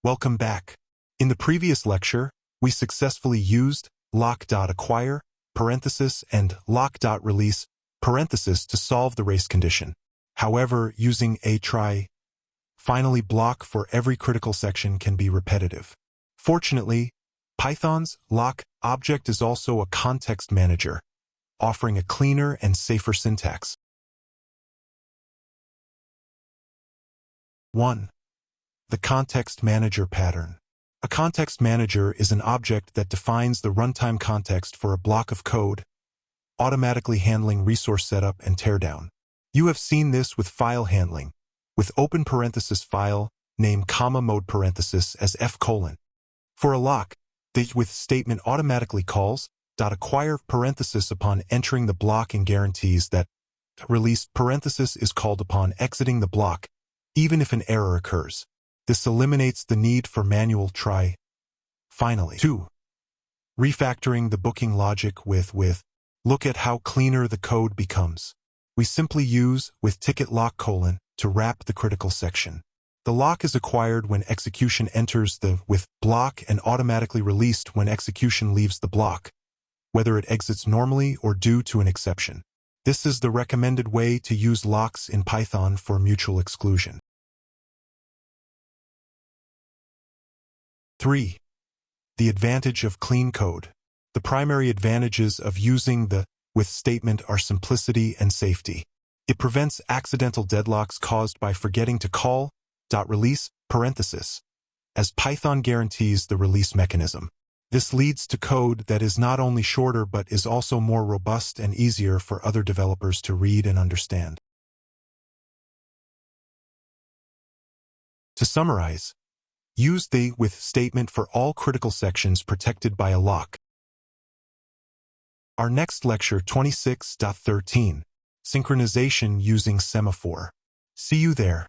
Welcome back. In the previous lecture, we successfully used lock.acquire, parenthesis, and lock.release, parenthesis, to solve the race condition. However, using a try, finally block for every critical section can be repetitive. Fortunately, Python's lock object is also a context manager, offering a cleaner and safer syntax. 1. The context manager pattern. A context manager is an object that defines the runtime context for a block of code, automatically handling resource setup and teardown. You have seen this with file handling, with open parenthesis file, name comma mode parenthesis as f colon. For a lock, the with statement automatically calls .acquire parenthesis upon entering the block and guarantees that release parenthesis is called upon exiting the block, even if an error occurs. This eliminates the need for manual try. Finally, 2. Refactoring the booking logic with look at how cleaner the code becomes. We simply use with ticket lock colon to wrap the critical section. The lock is acquired when execution enters the with block and automatically released when execution leaves the block, whether it exits normally or due to an exception. This is the recommended way to use locks in Python for mutual exclusion. 3. The advantage of clean code. The primary advantages of using the with statement are simplicity and safety. It prevents accidental deadlocks caused by forgetting to call .release parenthesis, as Python guarantees the release mechanism. This leads to code that is not only shorter but is also more robust and easier for other developers to read and understand. To summarize, use the with statement for all critical sections protected by a lock. Our next lecture 26.13, Synchronization using semaphore. See you there.